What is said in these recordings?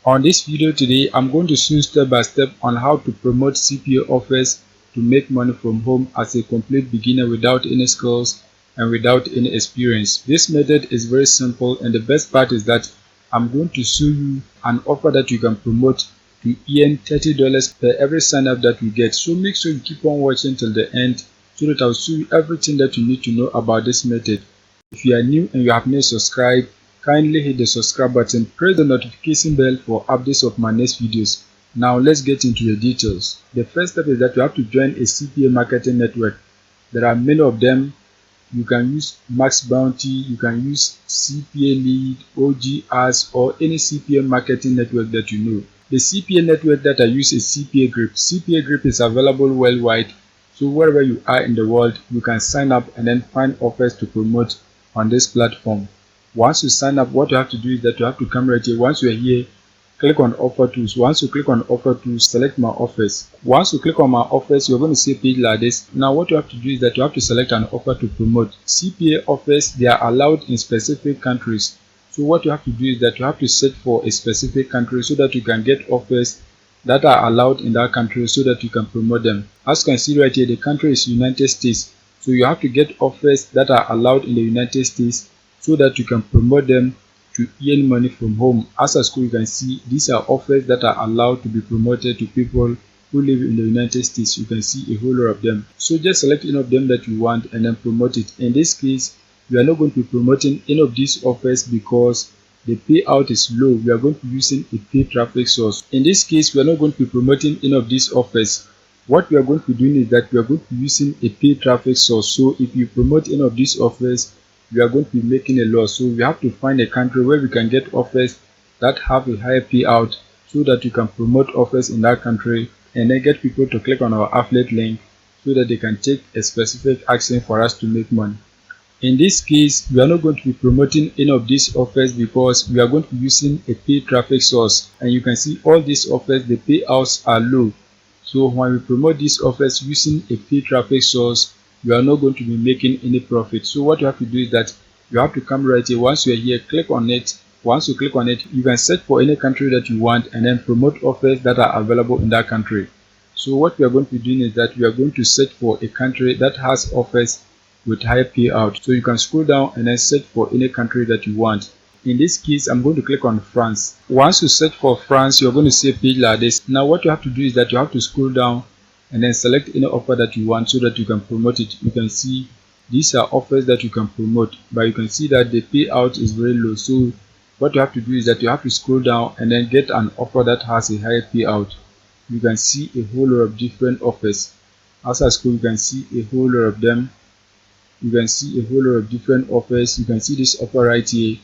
On this video today, I'm going to show you step by step on how to promote CPA offers to make money from home as a complete beginner without any skills and without any experience. This method is very simple, and the best part is that I'm going to show you an offer that you can promote to earn $30 per every sign up that you get. So make sure you keep on watching till the end so that I'll show you everything that you need to know about this method. If you are new and you have not subscribed, kindly hit the subscribe button, press the notification bell for updates of my next videos. Now let's get into the details. The first step is that you have to join a CPA marketing network. There are many of them. You can use Max Bounty, you can use CPA Lead, OGS, or any CPA marketing network that you know. The CPA network that I use is CPA Grip. CPA Grip is available worldwide, so wherever you are in the world, you can sign up and then find offers to promote on this platform. Once you sign up, what you have to do is that you have to come right here. Once you are here, click on offer tools. Once you click on offer tools, select my offers. Once you click on my offers, you're going to see a page like this. Now what you have to do is that you have to select an offer to promote. CPA offers, they are allowed in specific countries. So what you have to do is that you have to search for a specific country so that you can get offers that are allowed in that country so that you can promote them. As you can see right here, the country is United States. So you have to get offers that are allowed in the United States so that you can promote them to earn money from home. As a school, you can see these are offers that are allowed to be promoted to people who live in the United States. You can see a whole lot of them. So just select any of them that you want and then promote it. In this case, we are not going to be promoting any of these offers because the payout is low. We are going to be using a paid traffic source. In this case, we are not going to be promoting any of these offers. What we are going to be doing is that we are going to be using a paid traffic source. So if you promote any of these offers, we are going to be making a loss. So we have to find a country where we can get offers that have a higher payout so that you can promote offers in that country and then get people to click on our affiliate link so that they can take a specific action for us to make money. In this case, we are not going to be promoting any of these offers because we are going to be using a paid traffic source, and you can see all these offers, the payouts are low. So when we promote these offers using a paid traffic source, you are not going to be making any profit. So what you have to do is that you have to come right here. Once you are here, click on it. Once you click on it, you can search for any country that you want and then promote offers that are available in that country. So what we are going to be doing is that we are going to search for a country that has offers with high payout. So you can scroll down and then search for any country that you want. In this case, I'm going to click on France. Once you search for France, you're going to see a page like this. Now what you have to do is that you have to scroll down and then select any offer that you want so that you can promote it. You can see these are offers that you can promote, but you can see that the payout is very low. So what you have to do is that you have to scroll down and then get an offer that has a higher payout. You can see a whole lot of different offers. As I scroll, you can see a whole lot of them. You can see a whole lot of different offers. You can see this offer right here.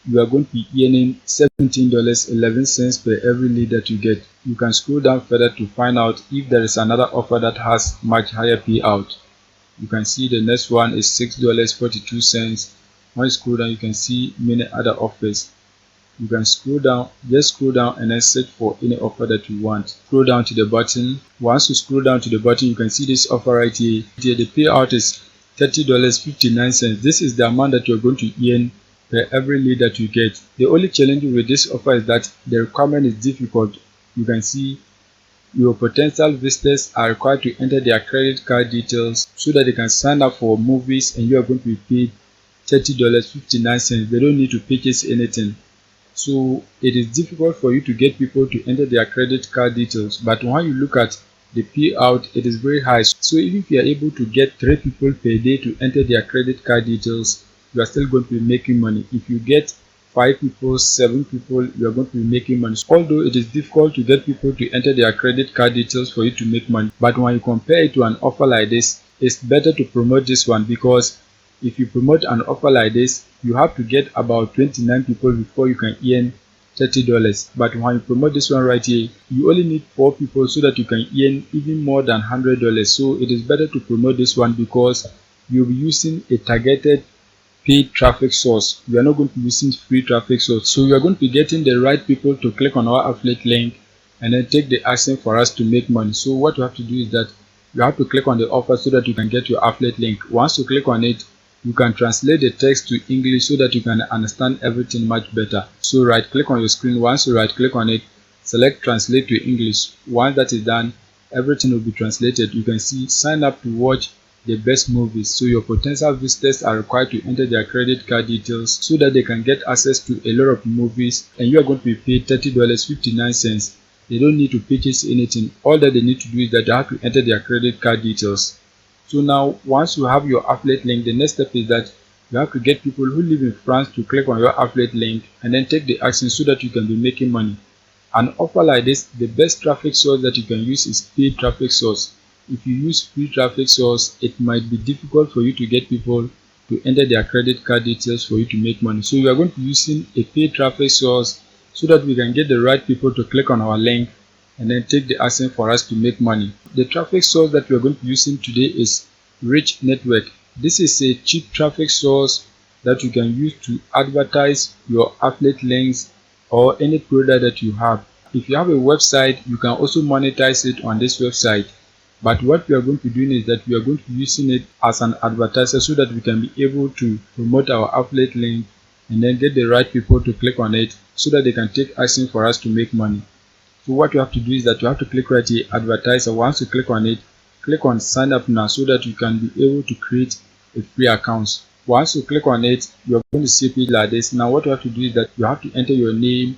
You are going to be earning $17.11 per every lead that you get. You can scroll down further to find out if there is another offer that has much higher payout. You can see the next one is $6.42. When you scroll down, you can see many other offers. You can scroll down, just scroll down and then search for any offer that you want. Scroll down to the button. Once you scroll down to the button, you can see this offer right here. The payout is $30.59. This is the amount that you're going to earn per every lead that you get. The only challenge with this offer is that the requirement is difficult. You can see your potential visitors are required to enter their credit card details so that they can sign up for movies, and you are going to be paid $30.59. They don't need to purchase anything. So it is difficult for you to get people to enter their credit card details, but when you look at the payout, it is very high. So even if you are able to get 3 people per day to enter their credit card details, you are still going to be making money. If you get 5 people, 7 people, you are going to be making money. Although it is difficult to get people to enter their credit card details for you to make money, but when you compare it to an offer like this, it's better to promote this one, because if you promote an offer like this, you have to get about 29 people before you can earn $30. But when you promote this one right here, you only need 4 people so that you can earn even more than $100. So it is better to promote this one because you'll be using a targeted paid traffic source. You are not going to be using free traffic source. So you are going to be getting the right people to click on our affiliate link and then take the action for us to make money. So what you have to do is that you have to click on the offer so that you can get your affiliate link. Once you click on it, you can translate the text to English so that you can understand everything much better. So right click on your screen. Once you right click on it, select translate to English. Once that is done, everything will be translated. You can see sign up to watch the best movies. So your potential visitors are required to enter their credit card details so that they can get access to a lot of movies, and you are going to be paid $30.59. They don't need to purchase anything. All that they need to do is that they have to enter their credit card details. So now once you have your affiliate link, the next step is that you have to get people who live in France to click on your affiliate link and then take the action so that you can be making money. An offer like this, the best traffic source that you can use is paid traffic source. If you use free traffic source, it might be difficult for you to get people to enter their credit card details for you to make money. So we are going to be using a paid traffic source so that we can get the right people to click on our link and then take the action for us to make money. The traffic source that we are going to be using today is Rich Network. This is a cheap traffic source that you can use to advertise your affiliate links or any product that you have. If you have a website, you can also monetize it on this website. But what we are going to be doing is that we are going to be using it as an advertiser so that we can be able to promote our affiliate link and then get the right people to click on it so that they can take action for us to make money. So what you have to do is that you have to click right here, advertiser. Once you click on it, click on sign up now so that you can be able to create a free account. Once you click on it, you're going to see a page like this. Now what you have to do is that you have to enter your name,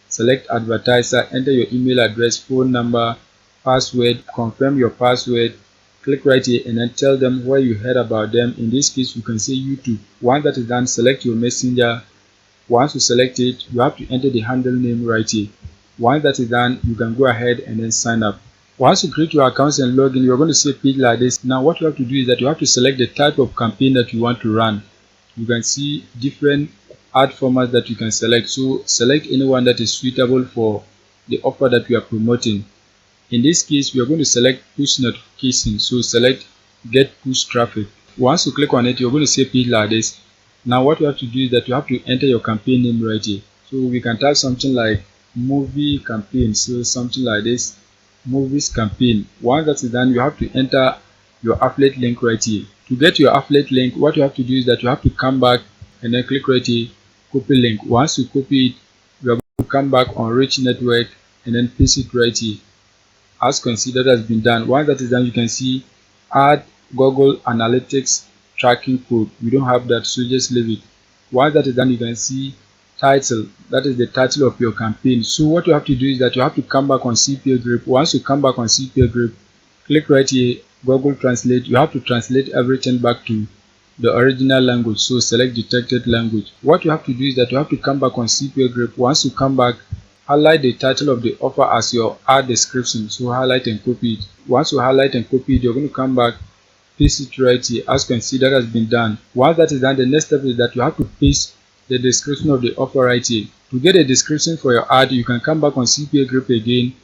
select advertiser, enter your email address, phone number, password, confirm your password, click right here and then tell them where you heard about them. In this case, you can say YouTube. Once that is done, select your messenger. Once you select it, you have to enter the handle name right here. Once that is done, you can go ahead and then sign up. Once you create your accounts and log in, you're going to see a page like this. Now what you have to do is that you have to select the type of campaign that you want to run. You can see different ad formats that you can select. So select anyone that is suitable for the offer that you are promoting. In this case, we are going to select push notification. So select get push traffic. Once you click on it, you're going to see a page like this. Now what you have to do is that you have to enter your campaign name right here. So we can type something like movie campaign. So something like this, movies campaign. Once that is done, you have to enter your affiliate link right here. To get your affiliate link, what you have to do is that you have to come back and then click right here, copy link. Once you copy it, you are going to come back on Rich Network and then paste it right here. As considered has been done. Once that is done, you can see add Google Analytics tracking code. We don't have that, so just leave it. Once that is done, you can see title. That is the title of your campaign. So what you have to do is that you have to come back on CPA group. Once you come back on CPA group, click right here, Google Translate. You have to translate everything back to the original language. So select detected language. What you have to do is that you have to come back on CPA group. Once you come back, highlight the title of the offer as your ad description. So highlight and copy it. Once you highlight and copy it, you're going to come back, paste it right here as considered has been done. Once that is done, the next step is that you have to paste the description of the offer right here. To get a description for your ad, you can come back on CPA group again,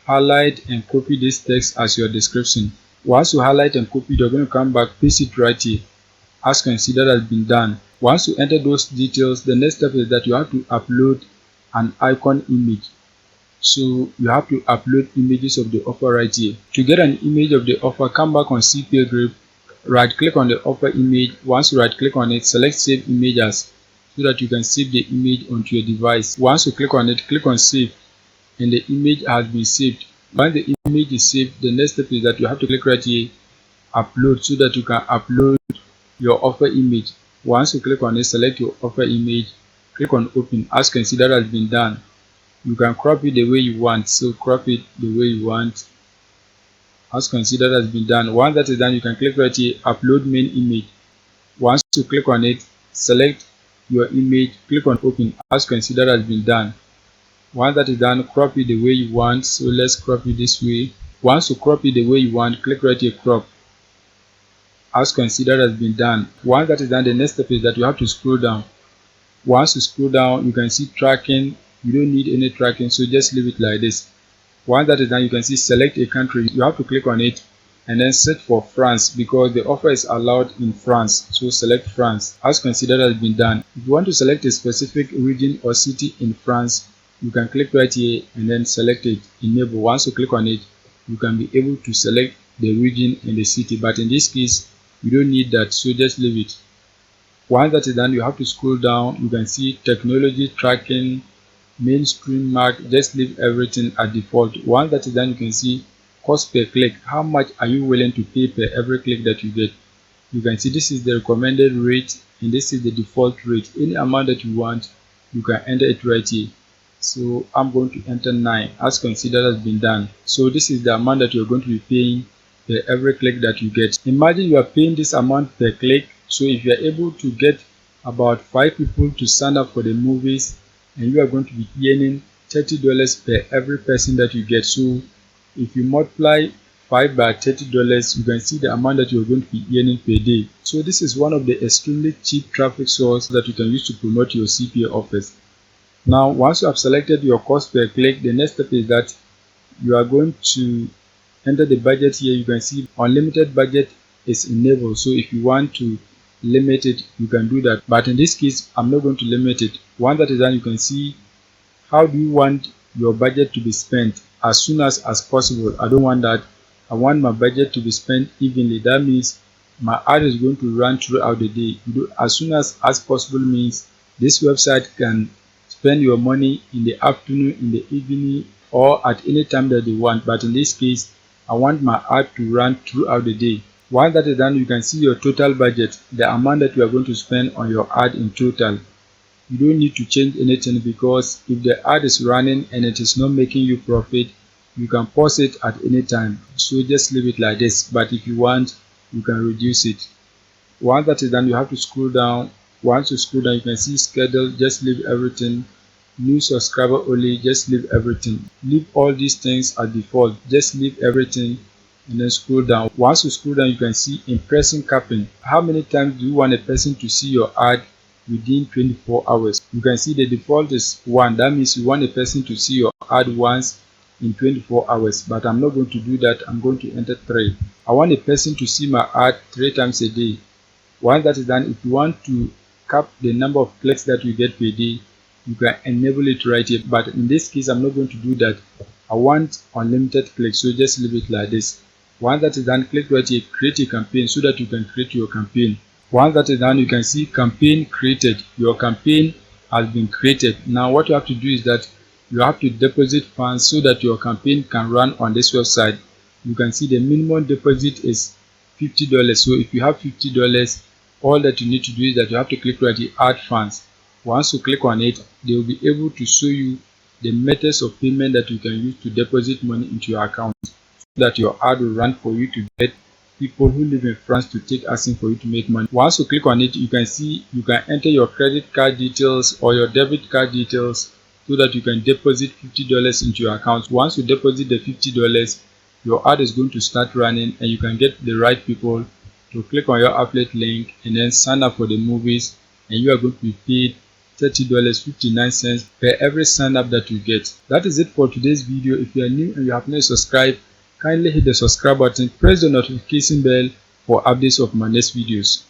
highlight and copy this text as your description. Once you highlight and copy, you're going to come back, paste it right here as considered has been done. Once you enter those details, the next step is that you have to upload an icon image. So you have to upload images of the offer right here. To get an image of the offer, come back on CPA group, right click on the offer image. Once you right click on it, select save image as so that you can save the image onto your device. Once you click on it, click on save and the image has been saved. Once the image is saved, the next step is that you have to click right here, upload, so that you can upload your offer image. Once you click on it, select your offer image, click on open as considered has been done. You can crop it the way you want, so crop it the way you want as considered has been done. Once that is done, you can click right here, upload main image. Once you click on it, select your image, click on open as considered has been done. Once that is done, crop it the way you want, so let's crop it this way. Once you crop it the way you want, click right here, crop as considered has been done. Once that is done, the next step is that you have to scroll down. Once you scroll down, you can see tracking. You don't need any tracking, so just leave it like this. Once that is done, you can see select a country. You have to click on it and then search for France because the offer is allowed in France, so select France as considered has been done. If you want to select a specific region or city in France, you can click right here and then select it, enable. Once you click on it, you can be able to select the region and the city, but in this case you don't need that, so just leave it. Once that is done, you have to scroll down. You can see technology tracking, mainstream mark. Just leave everything at default. Once that is done, you can see cost per click. How much are you willing to pay per every click that you get? You can see this is the recommended rate and this is the default rate. Any amount that you want, you can enter it right here. So I'm going to enter 9 as considered has been done. So this is the amount that you're going to be paying per every click that you get. Imagine you are paying this amount per click. So if you are able to get about 5 people to sign up for the movies, and you are going to be earning $30 per every person that you get. So if you multiply 5 by $30, you can see the amount that you're going to be earning per day. So this is one of the extremely cheap traffic source that you can use to promote your CPA offers. Now, once you have selected your cost per click, the next step is that you are going to enter the budget here. You can see unlimited budget is enabled. So if you want to limit it, you can do that. But in this case, I'm not going to limit it. Once that is done, you can see how do you want your budget to be spent as soon as possible. I don't want that. I want my budget to be spent evenly. That means my ad is going to run throughout the day. As soon as possible means this website can spend your money in the afternoon, in the evening, or at any time that they want. But in this case, I want my ad to run throughout the day. Once that is done, you can see your total budget, the amount that you are going to spend on your ad in total. You don't need to change anything, because if the ad is running and it is not making you profit, you can pause it at any time. So just leave it like this. But if you want, you can reduce it. Once that is done, you have to scroll down. Once you scroll down, you can see schedule. Just leave everything. New subscriber only. Just leave everything. Leave all these things at default. Just leave everything and then scroll down. Once you scroll down, you can see impression capping. How many times do you want a person to see your ad within 24 hours? You can see the default is 1. That means you want a person to see your ad once in 24 hours. But I'm not going to do that. I'm going to enter 3. I want a person to see my ad 3 times a day. Once that is done, if you want to cap the number of clicks that you get per day, you can enable it right here. But in this case, I'm not going to do that. I want unlimited clicks, so just leave it like this. Once that is done, click right here, create a campaign, so that you can create your campaign. Once that is done, you can see campaign created. Your campaign has been created. Now what you have to do is that you have to deposit funds so that your campaign can run on this website. You can see the minimum deposit is $50. So if you have $50, all that you need to do is that you have to click right here, add funds. Once you click on it, they will be able to show you the methods of payment that you can use to deposit money into your account, so that your ad will run for you to get people who live in France to take action for you to make money. Once you click on it, you can see you can enter your credit card details or your debit card details, so that you can deposit $50 into your account. Once you deposit the $50, your ad is going to start running, and you can get the right people to click on your affiliate link and then sign up for the movies, and you are going to be paid $30.59 per every sign up that you get. That is it for today's video. If you are new and you have not subscribed, kindly hit the subscribe button, press the notification bell for updates of my next videos.